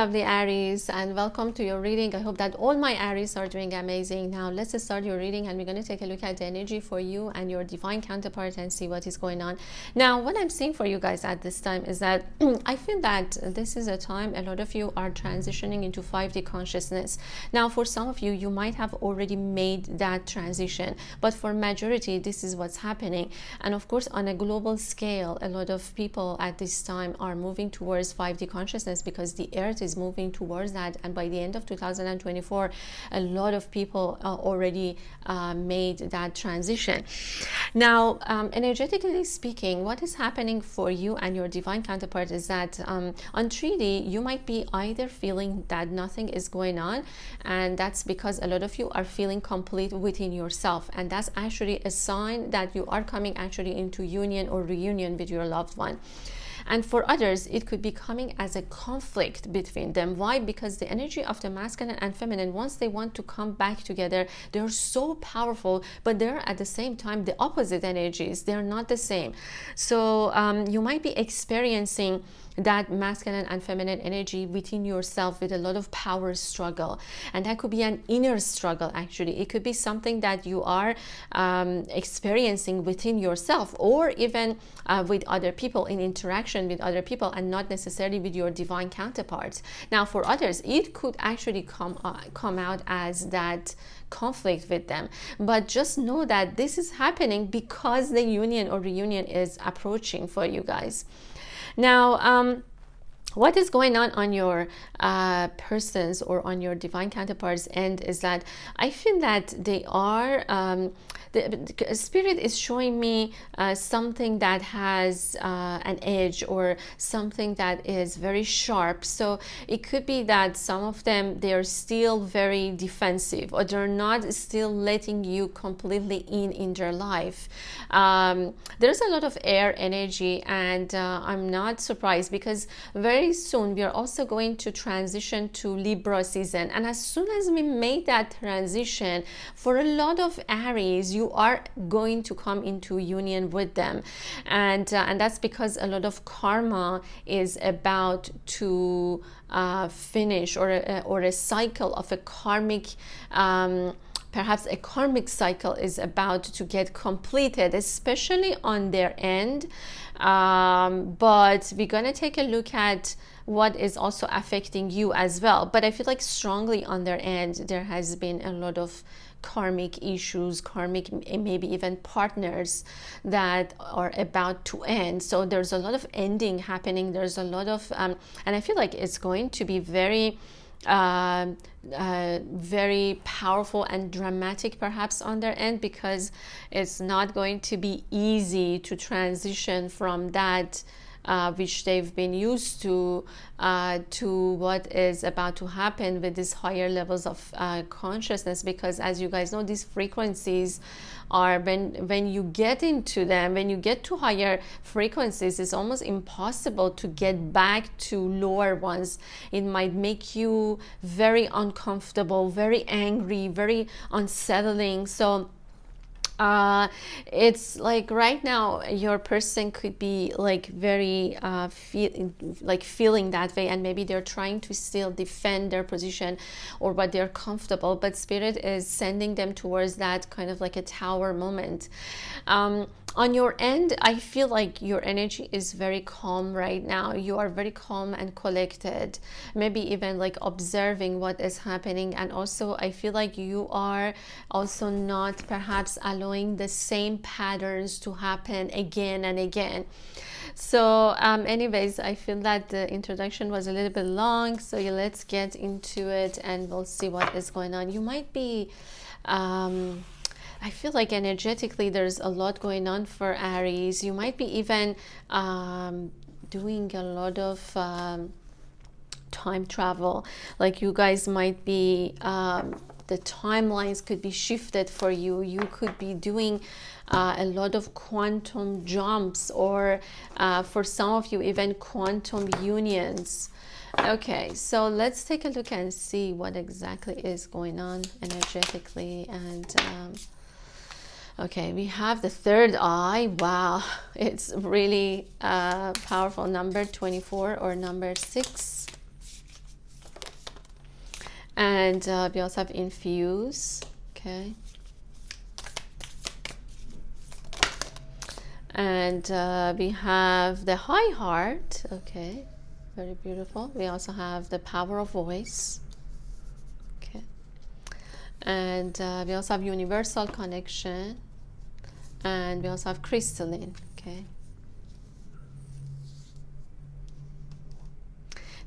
lovely Aries, and welcome to your reading. I hope that all my Aries are doing amazing. Now let's start your reading, and we're going to take a look at the energy for you and your divine counterpart and see what is going on. Now what I'm seeing for you guys at this time is that I feel that this is a time a lot of you are transitioning into 5D consciousness. Now for some of you, you might have already made that transition, but for majority this is what's happening. And of course, on a global scale, a lot of people at this time are moving towards 5D consciousness because the earth is moving towards that, and by the end of 2024 a lot of people already made that transition. Now energetically speaking, what is happening for you and your divine counterpart is that on 3D you might be either feeling that nothing is going on, and that's because a lot of you are feeling complete within yourself, and that's actually a sign that you are coming actually into union or reunion with your loved one. And for others, it could be coming as a conflict between them. Why? Because the energy of the masculine and feminine, once they want to come back together, they're so powerful, but they're at the same time the opposite energies. They're not the same. So you might be experiencing that masculine and feminine energy within yourself with a lot of power struggle, and that could be an inner struggle. Actually, it could be something that you are experiencing within yourself, or even with other people, in interaction with other people, and not necessarily with your divine counterparts. Now for others, it could actually come out as that conflict with them, but just know that this is happening because the union or reunion is approaching for you guys. Now what is going on your persons or on your divine counterparts end is that I feel that they are the spirit is showing me something that has an edge, or something that is very sharp. So it could be that some of them, they are still very defensive, or they're not still letting you completely in their life. There's a lot of air energy, and I'm not surprised because very soon we are also going to transition to Libra season, and as soon as we make that transition, for a lot of Aries, you are going to come into union with them, and that's because a lot of karma is about to finish, or a cycle of a karmic perhaps a karmic cycle is about to get completed, especially on their end. But we're going to take a look at what is also affecting you as well. But I feel like strongly on their end, there has been a lot of karmic issues, karmic, maybe even partners that are about to end. So there's a lot of ending happening. There's a lot of, and I feel like it's going to be very very powerful and dramatic perhaps on their end, because it's not going to be easy to transition from that which they've been used to what is about to happen with these higher levels of consciousness. Because as you guys know, these frequencies are, when you get into them, when you get to higher frequencies, it's almost impossible to get back to lower ones. It might make you very uncomfortable, very angry, very unsettling. So it's like right now your person could be like very feeling that way, and maybe they're trying to still defend their position or what they're comfortable, but spirit is sending them towards that kind of like a tower moment. On your end, I feel like your energy is very calm right now. You are very calm and collected, maybe even like observing what is happening. And also I feel like you are also not perhaps allowing the same patterns to happen again and again. So anyways, I feel that the introduction was a little bit long, so let's get into it and we'll see what is going on. You might be I feel like energetically there's a lot going on for Aries. You might be even doing a lot of time travel. Like you guys might be, the timelines could be shifted for you. You could be doing a lot of quantum jumps, or for some of you even quantum unions. Okay, so let's take a look and see what exactly is going on energetically. And okay, we have the third eye. Wow, it's really powerful. Number 24 or number 6. And we also have infuse. Okay. And we have the high heart. Okay, very beautiful. We also have the power of voice. Okay. And we also have universal connection. And we also have crystalline. Okay.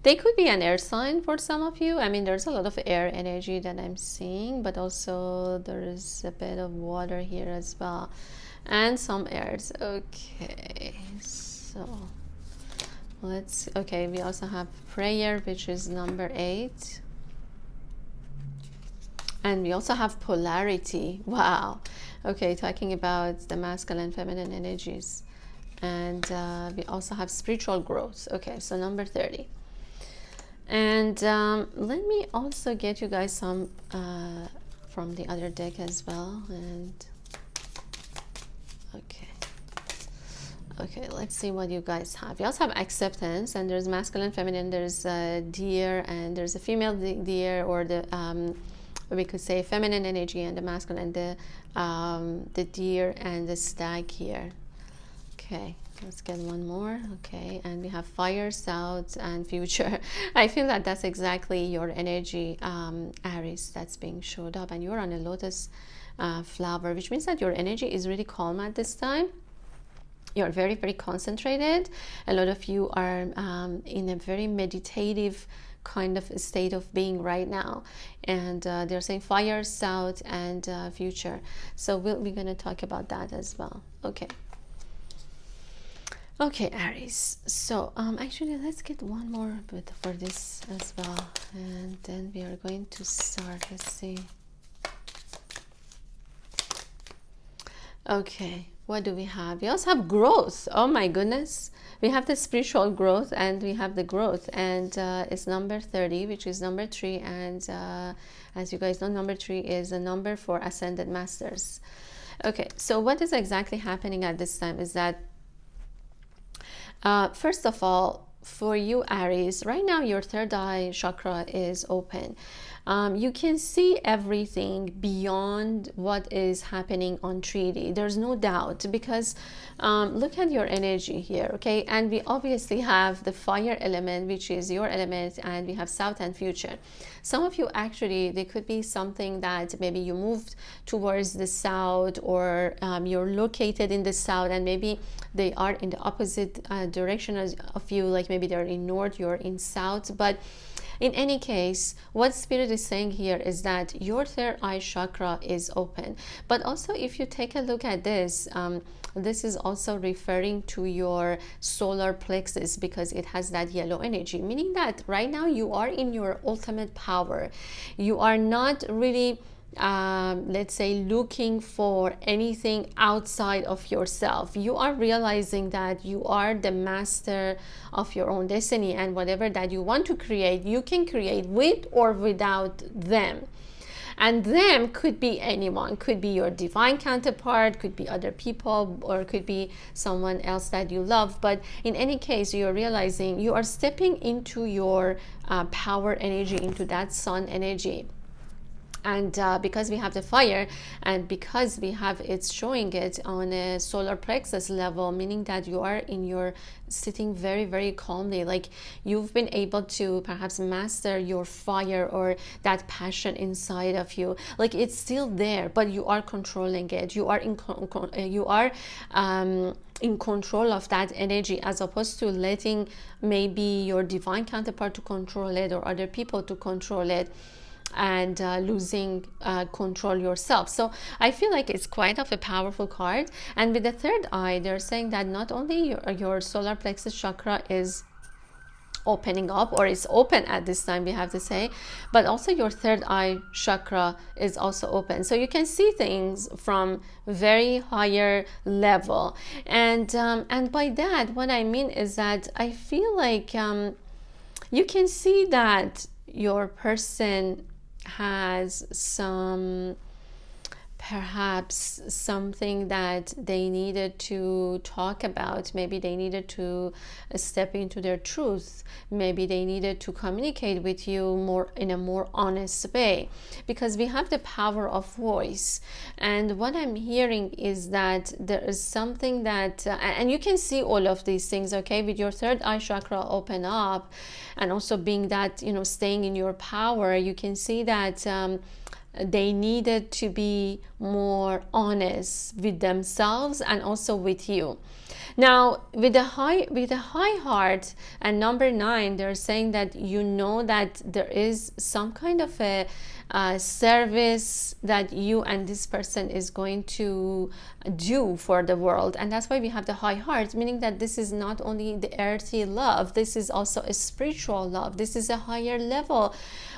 They could be an air sign for some of you. I mean, there's a lot of air energy that I'm seeing, but also there is a bit of water here as well, and some airs. Okay, so let's, okay, we also have prayer, which is number 8. And we also have polarity. Wow. Okay, talking about the masculine, feminine energies. And we also have spiritual growth. Okay, so number 30. And let me also get you guys some from the other deck as well. And okay, let's see what you guys have. You also have acceptance, and there's masculine, feminine, there's a deer, and there's a female deer, or the we could say feminine energy and the masculine, the deer and the stag here. Okay, let's get one more. Okay, and we have fire, south, and future. I feel that that's exactly your energy, Aries, that's being showed up, and you're on a lotus flower, which means that your energy is really calm at this time. You're very, very concentrated. A lot of you are in a very meditative kind of state of being right now, and they're saying fire, south, and future. So we're going to talk about that as well. Okay, Aries. So actually, let's get one more bit for this as well, and then we are going to start. Let's see. Okay, what do we have? We also have growth. Oh my goodness, we have the spiritual growth, and we have the growth, and it's number 30, which is number 3, and as you guys know, number 3 is a number for ascended masters. Okay, so what is exactly happening at this time is that first of all, for you, Aries, right now your third eye chakra is open. You can see everything beyond what is happening on 3D. There's no doubt, because look at your energy here, okay? And we obviously have the fire element, which is your element, and we have south and future. Some of you, actually, there could be something that maybe you moved towards the south, or you're located in the south, and maybe they are in the opposite direction of you, like maybe they're in north, you're in south. But in any case, what Spirit is saying here is that your third eye chakra is open. But also, if you take a look at this, this is also referring to your solar plexus, because it has that yellow energy, meaning that right now you are in your ultimate power. You are not really let's say looking for anything outside of yourself. You are realizing that you are the master of your own destiny, and whatever that you want to create, you can create with or without them. And them could be anyone, could be your divine counterpart, could be other people, or could be someone else that you love. But in any case, you're realizing you are stepping into your power energy, into that sun energy. And because we have the fire, and because we have it's showing it on a solar plexus level, meaning that you are in your sitting very, very calmly, like you've been able to perhaps master your fire or that passion inside of you. Like it's still there, but you are controlling it. You are in control of that energy, as opposed to letting maybe your divine counterpart to control it, or other people to control it, and losing control yourself. So I feel like it's quite of a powerful card. And with the third eye, they're saying that not only your solar plexus chakra is opening up, or is open at this time, we have to say, but also your third eye chakra is also open. So you can see things from very higher level. And by that, what I mean is that I feel like you can see that your person has some perhaps something that they needed to talk about. Maybe they needed to step into their truth. Maybe they needed to communicate with you more in a more honest way, because we have the power of voice. And what I'm hearing is that there is something that and you can see all of these things, okay, with your third eye chakra open up, and also being that, you know, staying in your power. You can see that they needed to be more honest with themselves and also with you. Now, with the high heart and number 9, they're saying that you know that there is some kind of a service that you and this person is going to do for the world. And that's why we have the high heart, meaning that this is not only the earthly love, this is also a spiritual love. This is a higher level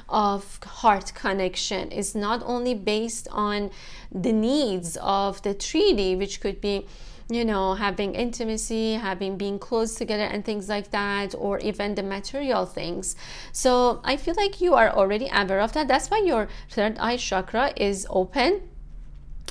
of heart connection. Is not only based on the needs of the 3D, which could be, you know, having intimacy, being close together and things like that, or even the material things. So I feel like you are already aware of that. That's why your third eye chakra is open.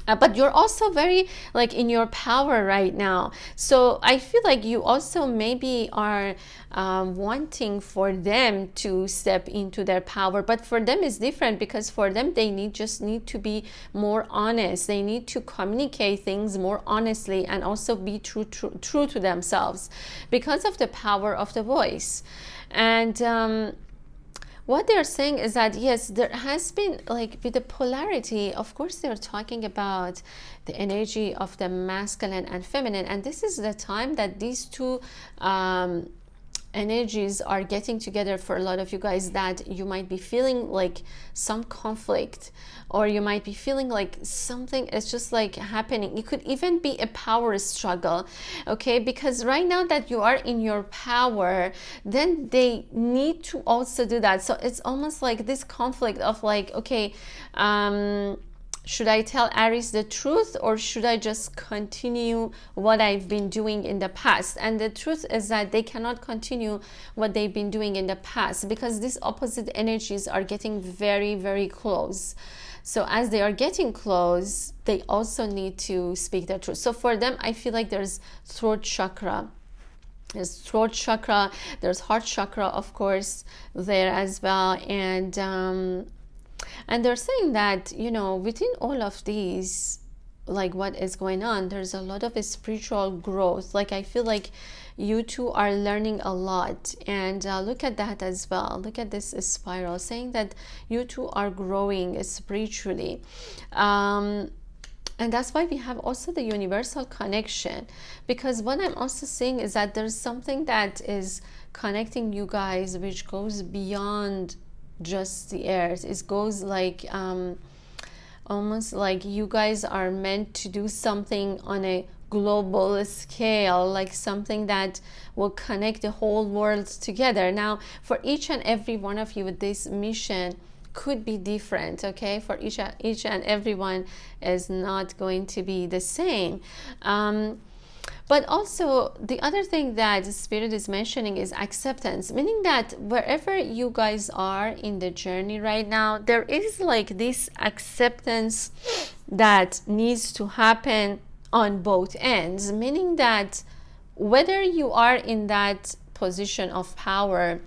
But you're also very like in your power right now. So I feel like you also maybe are wanting for them to step into their power, but for them it's different, because for them they just need to be more honest. They need to communicate things more honestly and also be true to themselves because of the power of the voice. And what they're saying is that yes, there has been, like, with the polarity, of course they're talking about the energy of the masculine and feminine, and this is the time that these two energies are getting together for a lot of you guys, that you might be feeling like some conflict, or you might be feeling like something is just like happening. It could even be a power struggle, okay, because right now that you are in your power, then they need to also do that. So it's almost like this conflict of like, okay, should I tell Aries the truth, or should I just continue what I've been doing in the past? And the truth is that they cannot continue what they've been doing in the past, because these opposite energies are getting very, very close. So as they are getting close, they also need to speak their truth. So for them, I feel like there's throat chakra. There's throat chakra, there's heart chakra, of course, there as well. And they're saying that, you know, within all of these, like what is going on, there's a lot of spiritual growth. Like I feel like you two are learning a lot, and look at that as well. Look at this spiral saying that you two are growing spiritually. And that's why we have also the universal connection, because what I'm also seeing is that there's something that is connecting you guys which goes beyond just the earth. It goes like almost like you guys are meant to do something on a global scale, like something that will connect the whole world together. Now for each and every one of you, this mission could be different, okay? For each and everyone is not going to be the same. But also the other thing that the Spirit is mentioning is acceptance, meaning that wherever you guys are in the journey right now, there is like this acceptance that needs to happen on both ends, meaning that whether you are in that position of power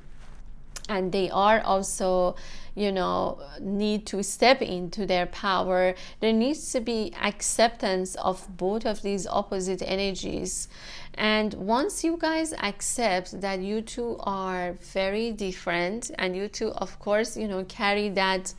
and they are also, you know, need to step into their power, there needs to be acceptance of both of these opposite energies. And once you guys accept that you two are very different, and you two of course, you know, carry that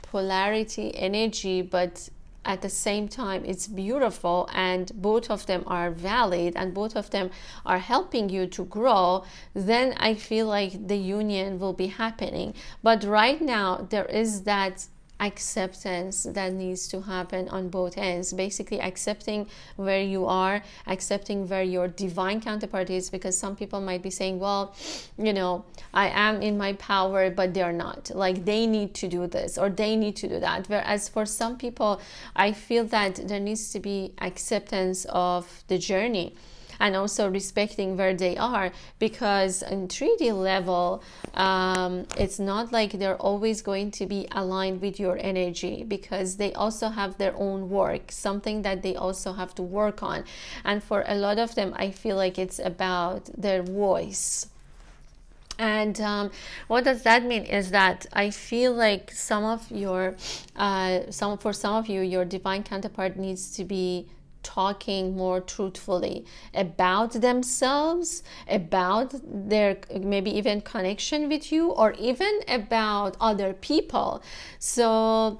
polarity energy, but at the same time it's beautiful, and both of them are valid, and both of them are helping you to grow, then I feel like the union will be happening. But right now there is that acceptance that needs to happen on both ends, basically accepting where you are, accepting where your divine counterpart is, because some people might be saying, well, you know, I am in my power, but they're not, like they need to do this or they need to do that. Whereas for some people, I feel that there needs to be acceptance of the journey. and also respecting where they are, because in 3D level, it's not like they're always going to be aligned with your energy, because they also have their own work, something that they also have to work on. And for a lot of them, I feel like it's about their voice. And what does that mean is that I feel like some of your for some of you, your divine counterpart needs to be talking more truthfully about themselves, about their maybe even connection with you, or even about other people. So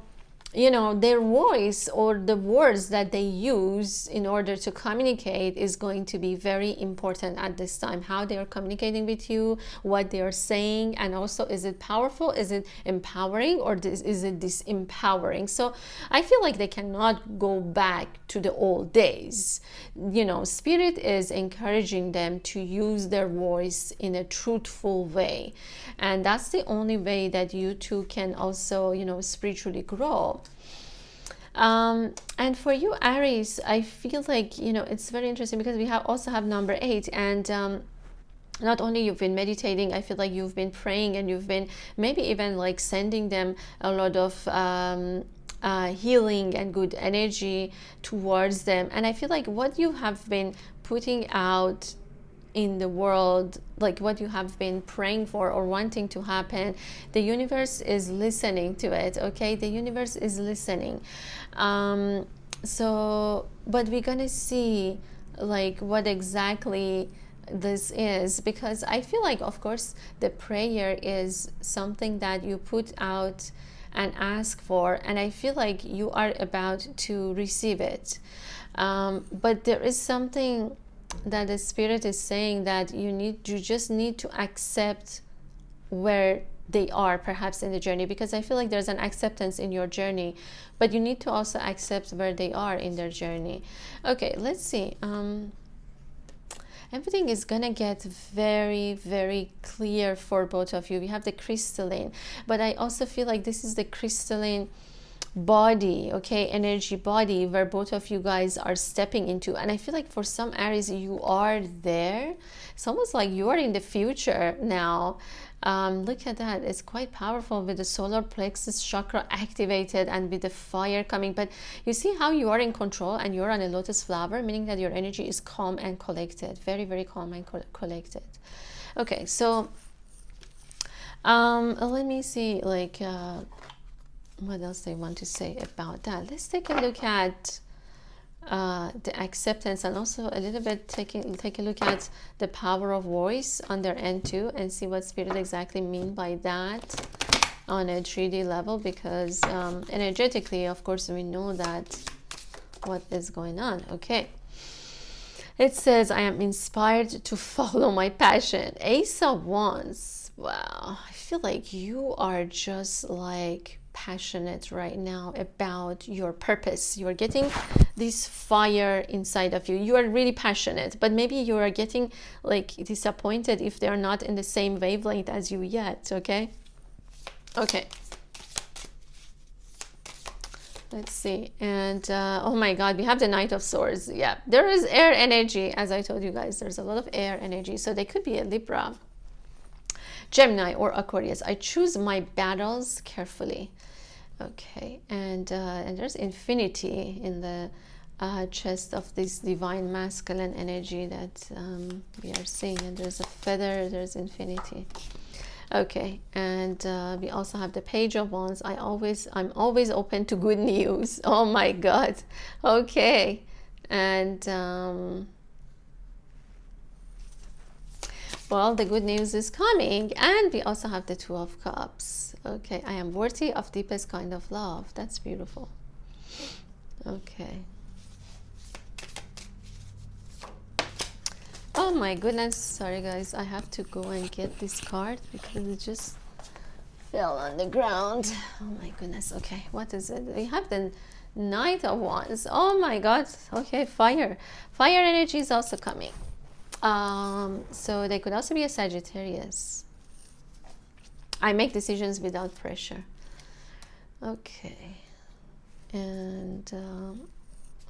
you know, their voice or the words that they use in order to communicate is going to be very important at this time. How they are communicating with you, what they are saying, and also, is it powerful, is it empowering, or is it disempowering? So I feel like they cannot go back to the old days. You know, Spirit is encouraging them to use their voice in a truthful way, and that's the only way that you two can also, you know, spiritually grow. And for you, Aries, I feel like, you know, it's very interesting because we also have number 8, and not only you've been meditating, I feel like you've been praying, and you've been maybe even like sending them a lot of healing and good energy towards them. And I feel like what you have been putting out in the world, like what you have been praying for or wanting to happen, the universe is listening to it. Okay, the universe is listening. So but we're gonna see like what exactly this is, because I feel like, of course, the prayer is something that you put out and ask for, and I feel like you are about to receive it. But there is something that the Spirit is saying, that you just need to accept where they are perhaps in the journey, because I feel like there's an acceptance in your journey, but you need to also accept where they are in their journey. Okay, let's see. Everything is gonna get very, very clear for both of you. We have the crystalline, but I also feel like this is the crystalline body, okay, energy body, where both of you guys are stepping into. And I feel like for some Aries, you are there. It's almost like you are in the future now. Look at that, it's quite powerful with the solar plexus chakra activated and with the fire coming. But you see how you are in control, and you're on a lotus flower, meaning that your energy is calm and collected, very, very calm and collected. Okay, so let me see, like what else they want to say about that. Let's take a look at the acceptance, and also a little bit take a look at the power of voice on their end too, and see what Spirit exactly mean by that on a 3D level, because energetically, of course, we know that what is going on. Okay, it says, I am inspired to follow my passion. Ace of Wands. Wow, I feel like you are just like passionate right now about your purpose. You are getting this fire inside of you. You are really passionate, but maybe you are getting like disappointed if they are not in the same wavelength as you yet. Okay, let's see. And oh my god, we have the Knight of Swords. Yeah, there is air energy. As I told you guys, there's a lot of air energy, so they could be a Libra, Gemini, or Aquarius. I choose my battles carefully. Okay, and there's infinity in the chest of this divine masculine energy that we are seeing, and there's a feather, there's infinity. Okay, and we also have the Page of Wands. I'm always open to good news. Oh my god. Okay, and well, the good news is coming. And we also have the Two of Cups. Okay, I am worthy of deepest kind of love. That's beautiful. Okay. Oh my goodness, sorry guys, I have to go and get this card because it just fell on the ground. Oh my goodness. Okay, what is it? We have the Knight of Wands. Oh my god. Okay, fire energy is also coming. So they could also be a Sagittarius. I make decisions without pressure. Okay, and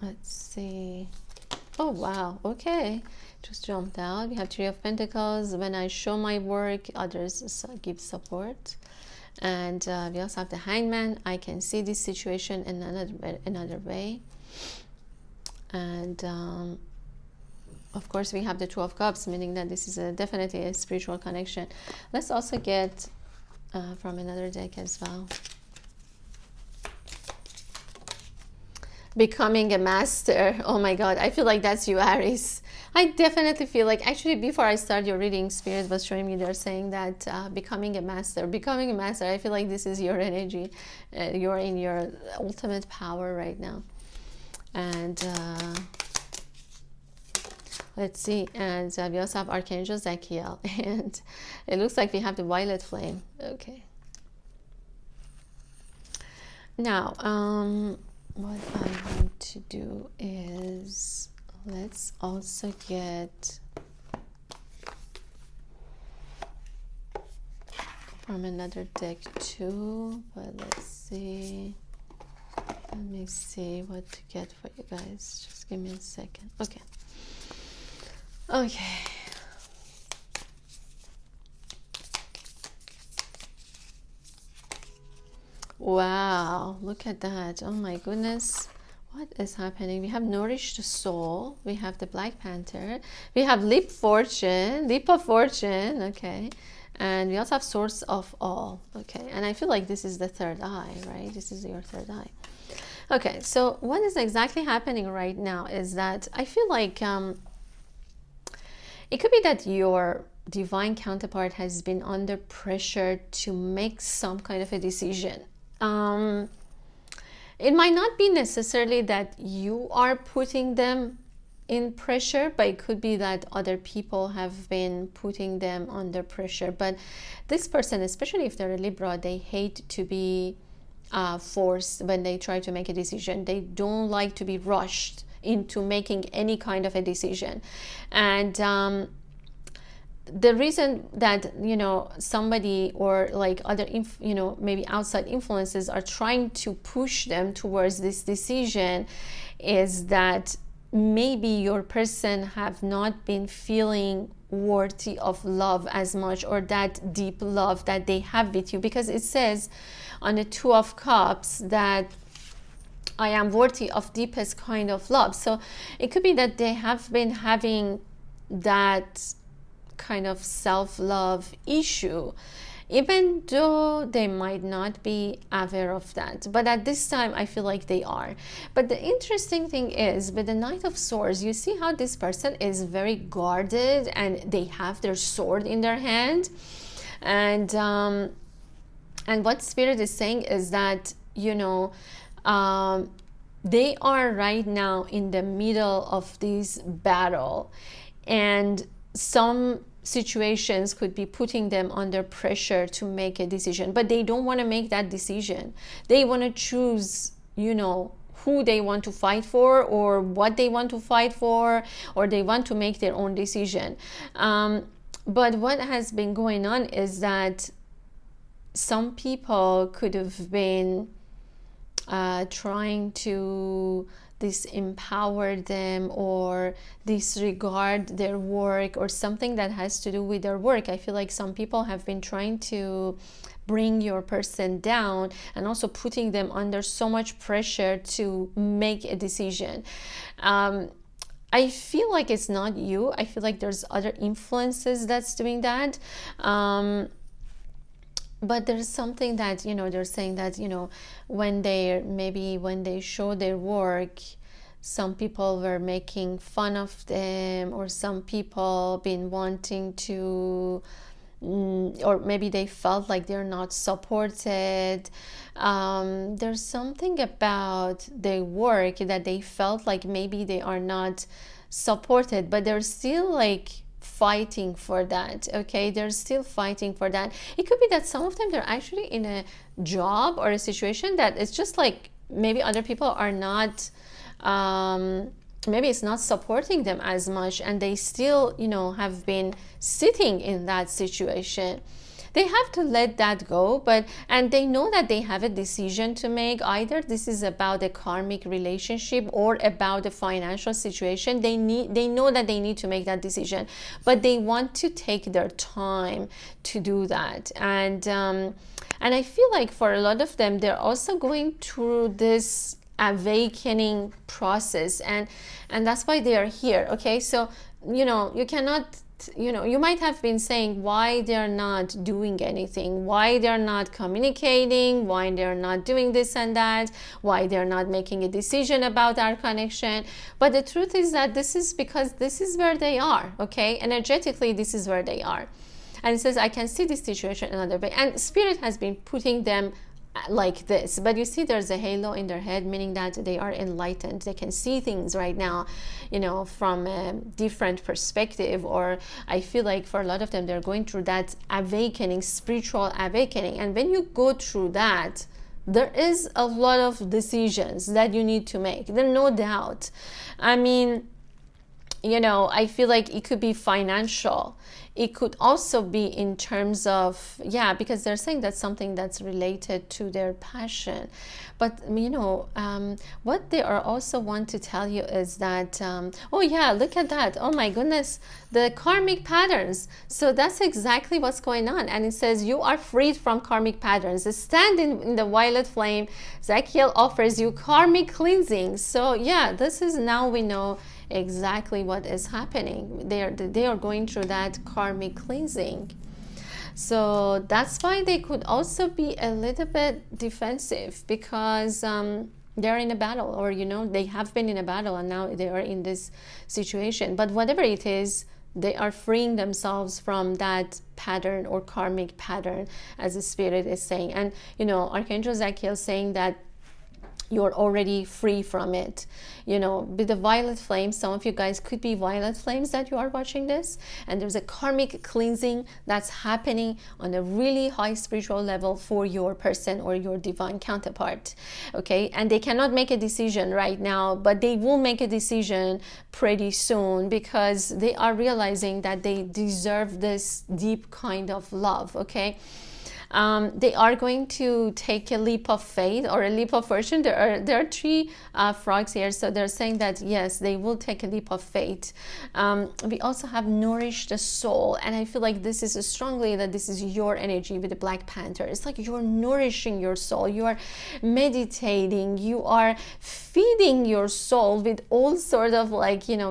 let's see. Oh wow, okay, just jumped out. We have Three of Pentacles. When I show my work, others give support. And we also have the Hangman. I can see this situation in another way. And of course we have the Two of Cups, meaning that this is definitely a spiritual connection. Let's also get from another deck as well. Becoming a master. Oh my god, I feel like that's you, Aries. I definitely feel like, actually before I start your reading, Spirit was showing me, they're saying that becoming a master, I feel like this is your energy. You're in your ultimate power right now. And let's see, and we also have Archangel Zachiel, and it looks like we have the Violet Flame. Okay, now what I want to do is, let's also get from another deck too, but let's see. Let me see what to get for you guys. Just give me a second. Okay. Okay. Wow, look at that. Oh my goodness. What is happening? We have Nourished Soul. We have the Black Panther. We have Leap of Fortune. Okay. And we also have Source of All. Okay. And I feel like this is the third eye, right? This is your third eye. Okay. So what is exactly happening right now is that I feel like it could be that your divine counterpart has been under pressure to make some kind of a decision. It might not be necessarily that you are putting them in pressure, but it could be that other people have been putting them under pressure. But this person, especially if they're a Libra, they hate to be forced when they try to make a decision. They don't like to be rushed into making any kind of a decision. And the reason that, you know, somebody or like other maybe outside influences are trying to push them towards this decision is that maybe your person have not been feeling worthy of love as much, or that deep love that they have with you, because it says on the Two of Cups that I am worthy of deepest kind of love. So it could be that they have been having that kind of self-love issue, even though they might not be aware of that. But at this time, I feel like they are. But the interesting thing is, with the Knight of Swords, you see how this person is very guarded and they have their sword in their hand. And what Spirit is saying is that, you know, they are right now in the middle of this battle, and some situations could be putting them under pressure to make a decision, but they don't want to make that decision. They want to choose, you know, who they want to fight for or what they want to fight for, or they want to make their own decision. But what has been going on is that some people could have been trying to disempower them or disregard their work, or something that has to do with their work. I feel like some people have been trying to bring your person down and also putting them under so much pressure to make a decision. I feel like it's not you. I feel like there's other influences that's doing that. But there's something that, you know, they're saying that, you know, when they show their work, some people were making fun of them, or some people been wanting to, or maybe they felt like they're not supported. There's something about their work that they felt like maybe they are not supported, but they're still like fighting for that. Okay, they're still fighting for that. It could be that some of them, they're actually in a job or a situation that it's just like maybe other people are not, maybe it's not supporting them as much, and they still, you know, have been sitting in that situation. they have to let that go, and they know that they have a decision to make. Either this is about a karmic relationship or about a financial situation. They know that they need to make that decision, but they want to take their time to do that. And I feel like for a lot of them, they're also going through this awakening process, and that's why they are here. Okay, so you cannot, you might have been saying why they're not doing anything, why they're not communicating, why they're not doing this and that, why they're not making a decision about our connection. But the truth is that this is because this is where they are. Okay, energetically, this is where they are. And it says, I can see this situation another way. And Spirit has been putting them like this, but you see there's a halo in their head, meaning that they are enlightened. They can see things right now, from a different perspective. Or I feel like for a lot of them, they're going through that awakening, spiritual awakening. And when you go through that, there is a lot of decisions that you need to make. There's no doubt. I mean, I feel like it could be financial. It could also be in terms of, because they're saying that's something that's related to their passion. But, what they are also want to tell you is that, look at that. Oh my goodness, the karmic patterns. So that's exactly what's going on. And it says, you are freed from karmic patterns. Stand in the violet flame. Zachiel offers you karmic cleansing. So this is, now we know exactly what is happening. They are going through that karmic cleansing. So that's why they could also be a little bit defensive, because they're in a battle, or they have been in a battle and now they are in this situation. But whatever it is, they are freeing themselves from that pattern or karmic pattern, as the Spirit is saying. And Archangel Zachiel saying that you're already free from it. With the violet flames, some of you guys could be violet flames that you are watching this, and there's a karmic cleansing that's happening on a really high spiritual level for your person or your divine counterpart. Okay, and they cannot make a decision right now, but they will make a decision pretty soon, because they are realizing that they deserve this deep kind of love. Okay, they are going to take a leap of faith or a leap of fortune. There are three frogs here, so they're saying that yes, they will take a leap of faith. We also have nourish the soul, and I feel like this is strongly that this is your energy with the Black Panther. It's like you're nourishing your soul, you are meditating, you are feeding your soul with all sort of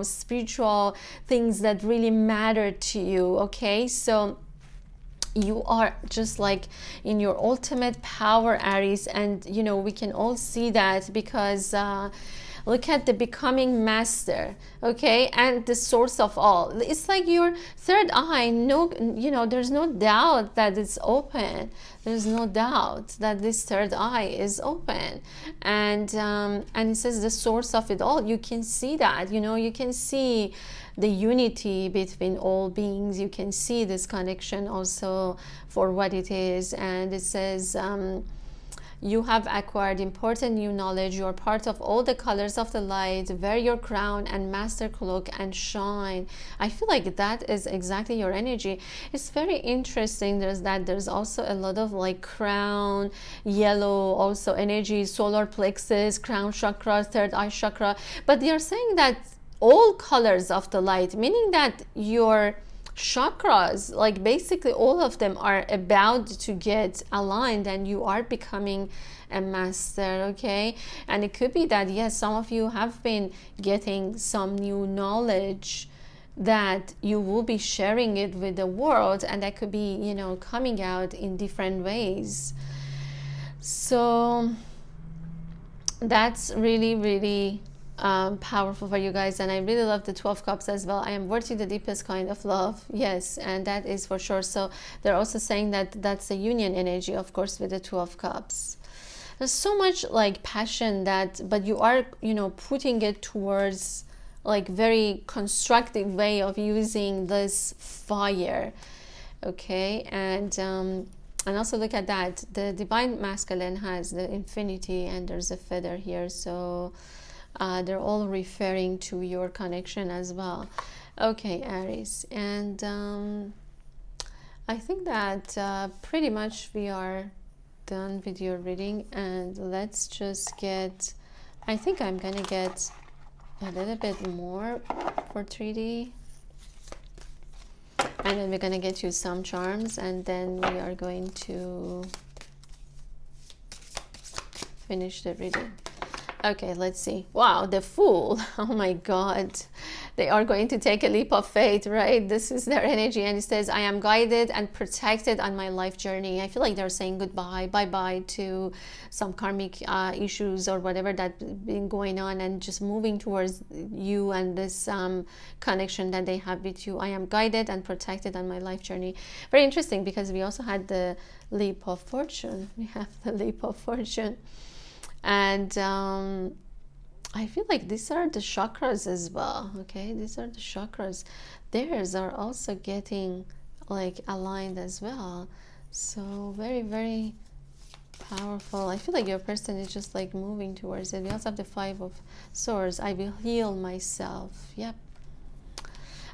spiritual things that really matter to you. Okay, so you are just like in your ultimate power, Aries, and we can all see that, because look at the becoming master, okay, and the source of all. It's like your third eye. No, there's no doubt that it's open. There's no doubt that this third eye is open, and it says the source of it all. You can see that. You can see the unity between all beings. You can see this connection also for what it is. And it says, you have acquired important new knowledge. You are part of all the colors of the light. Wear your crown and master cloak and shine. I feel like that is exactly your energy. It's very interesting. There's also a lot of crown, yellow also energy, solar plexus, crown chakra, third eye chakra. But they are saying that all colors of the light, meaning that your chakras, basically all of them are about to get aligned and you are becoming a master. Okay, and it could be that yes, some of you have been getting some new knowledge that you will be sharing it with the world, and that could be coming out in different ways. So that's really, really powerful for you guys. And I really love the 12 cups as well. I am worthy the deepest kind of love. Yes, and that is for sure. So they're also saying that that's the union energy, of course, with the 12 cups. There's so much passion but you are putting it towards very constructive way of using this fire. Okay, and also look at that, the divine masculine has the infinity and there's a feather here, so they're all referring to your connection as well. Okay, Aries, and I think that pretty much we are done with your reading, and let's just get, I think I'm gonna get a little bit more for 3D, and then we're gonna get you some charms, and then we are going to finish the reading. Okay, let's see. Wow, the Fool. Oh my God. They are going to take a leap of faith, right? This is their energy. And it says, I am guided and protected on my life journey. I feel like they're saying goodbye, bye-bye to some karmic issues or whatever that's been going on, and just moving towards you and this connection that they have with you. I am guided and protected on my life journey. Very interesting, because we also had the leap of fortune. We have the leap of fortune. And I feel like these are the chakras as well. Okay, these are the chakras. Theirs are also getting like aligned as well. So very, very powerful. I feel like your person is just like moving towards it. We also have the Five of Swords. I will heal myself. Yep.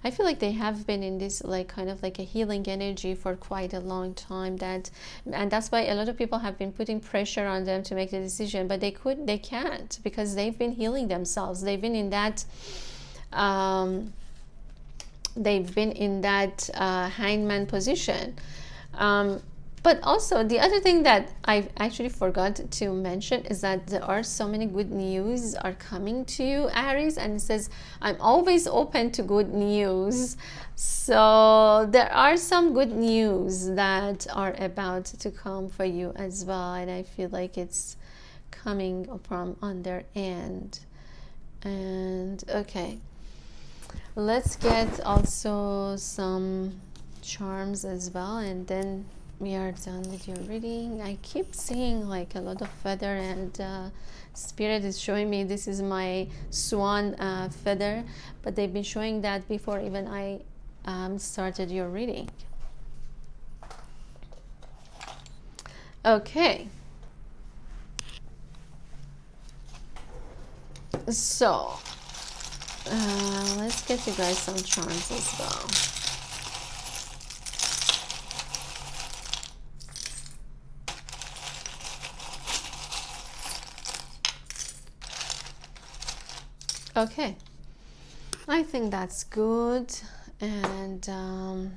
I feel like they have been in this like kind of like a healing energy for quite a long time, and that's why a lot of people have been putting pressure on them to make the decision, but they can't, because they've been healing themselves. They've been in that hangman position. But also the other thing that I actually forgot to mention is that there are so many good news are coming to you, Aries, and it says, I'm always open to good news. So there are some good news that are about to come for you as well, and I feel like it's coming from on their end. And okay, let's get also some charms as well, and then we are done with your reading. I keep seeing like a lot of feather, and Spirit is showing me this is my swan feather, but they've been showing that before even I started your reading. Okay, so let's get you guys some charms as well. Okay, I think that's good. And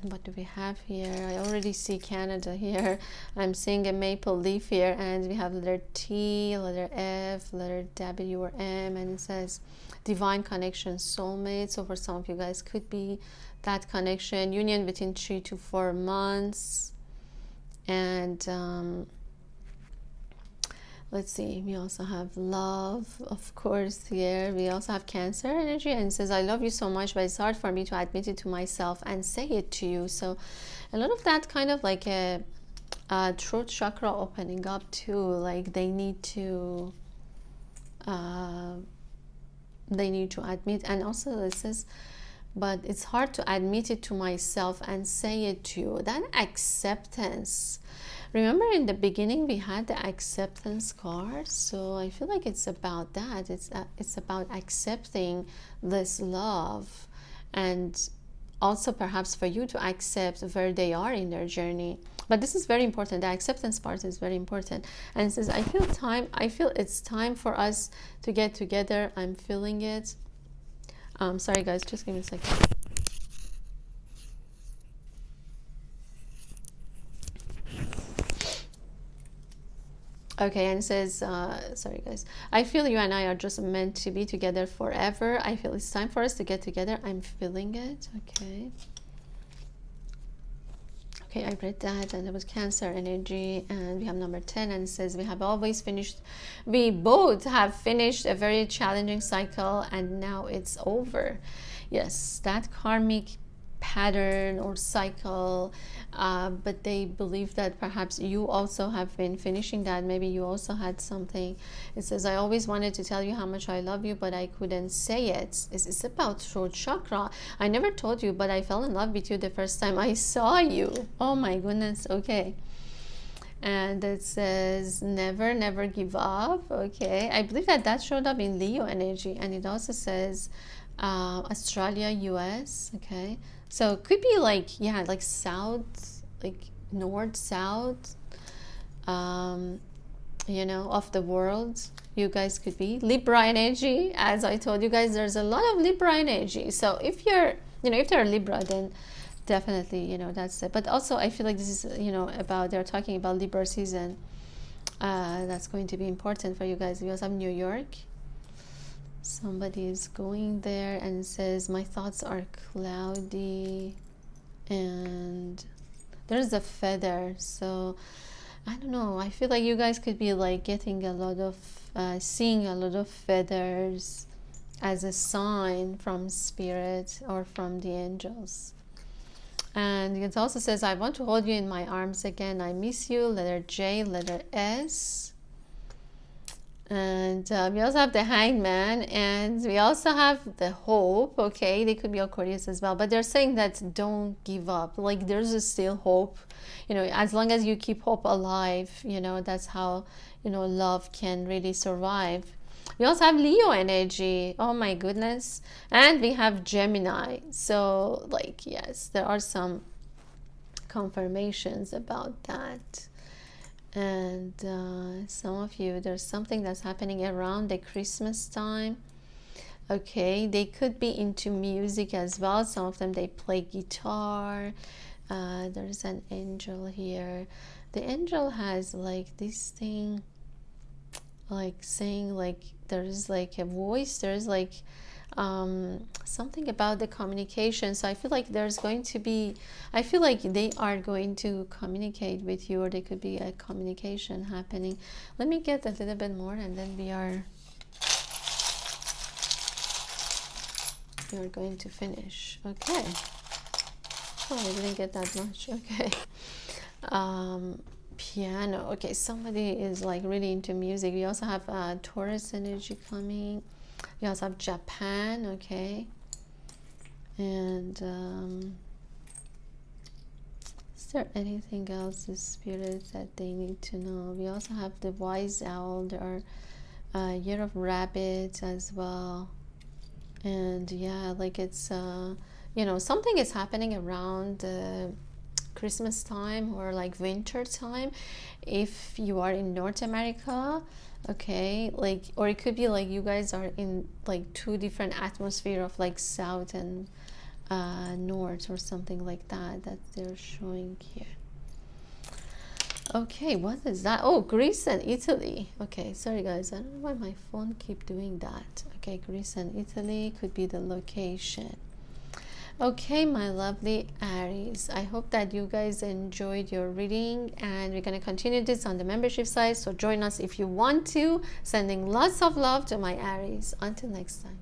what do we have here? I already see Canada here. I'm seeing a maple leaf here, and we have letter T, letter F, letter W or M, and it says divine connection, soulmate. So for some of you guys could be that connection, union within 3 to 4 months. And let's see, we also have love, of course, here. We also have Cancer energy, and it says, I love you so much, but it's hard for me to admit it to myself and say it to you. So a lot of that kind of like a throat chakra opening up too, like they need to admit. And also it says, but it's hard to admit it to myself and say it to you. That acceptance. Remember in the beginning we had the acceptance card, so I feel like it's about that. It's about accepting this love, and also perhaps for you to accept where they are in their journey. But this is very important. The acceptance part is very important. And it says, I feel it's time for us to get together. I'm feeling it. Sorry guys, just give me a second. Okay, and it says, sorry guys, I feel you and I are just meant to be together forever. I feel it's time for us to get together. I'm feeling it. Okay. Okay, I read that, and it was Cancer energy, and we have number 10, and it says, we both have finished a very challenging cycle, and now it's over. Yes, that karmic pattern or cycle, but they believe that perhaps you also have been finishing that. Maybe you also had something. It says, I always wanted to tell you how much I love you, but I couldn't say it. It's about throat chakra. I never told you, but I fell in love with you the first time I saw you. Oh my goodness. Okay. And it says, never give up. Okay, I believe that showed up in Leo energy, and it also says Australia, US. Okay, so it could be like, yeah, like South like north, south, you know, of the world. You guys could be Libra energy. As I told you guys, there's a lot of Libra energy. So if you're, you know, if they're Libra, then definitely, you know, that's it. But also I feel like this is, you know, about, they're talking about Libra season. That's going to be important for you guys. We also have New York. Somebody is going there and says, my thoughts are cloudy, and there's a feather. So I don't know, I feel like you guys could be like getting a lot of seeing a lot of feathers as a sign from spirit or from the angels. And it also says, I want to hold you in my arms again, I miss you. Letter J, letter S. And we also have the Hangman, and we also have the Hope. Okay, they could be Aquarius as well, but they're saying that don't give up. Like, there's still hope, you know, as long as you keep hope alive, you know, that's how, you know, love can really survive. We also have Leo energy. Oh my goodness. And we have Gemini. So like, yes, there are some confirmations about that. And some of you, there's something that's happening around the Christmas time. Okay, they could be into music as well. Some of them, they play guitar. There's an angel here. The angel has like this thing, like saying, like there's like a voice, there's like something about the communication. So I feel like there's going to be, I feel like they are going to communicate with you, or there could be a communication happening. Let me get a little bit more, and then we are going to finish. Okay. Oh, I didn't get that much. Okay. Piano. Okay, somebody is like really into music. We also have Taurus energy coming. We also have Japan. Okay. And is there anything else, the spirit, that they need to know? We also have the wise owl. There are year of rabbit as well. And yeah, like it's you know, something is happening around Christmas time or like winter time if you are in North America. Okay, like, or it could be like you guys are in like two different atmosphere of like south and north or something like that they're showing here. Okay, what is that? Oh, Greece and Italy. Okay, sorry guys, I don't know why my phone keep doing that. Okay, Greece and Italy could be the location. Okay, my lovely Aries, I hope that you guys enjoyed your reading, and we're going to continue this on the membership site, so join us if you want to. Sending lots of love to my Aries. Until next time.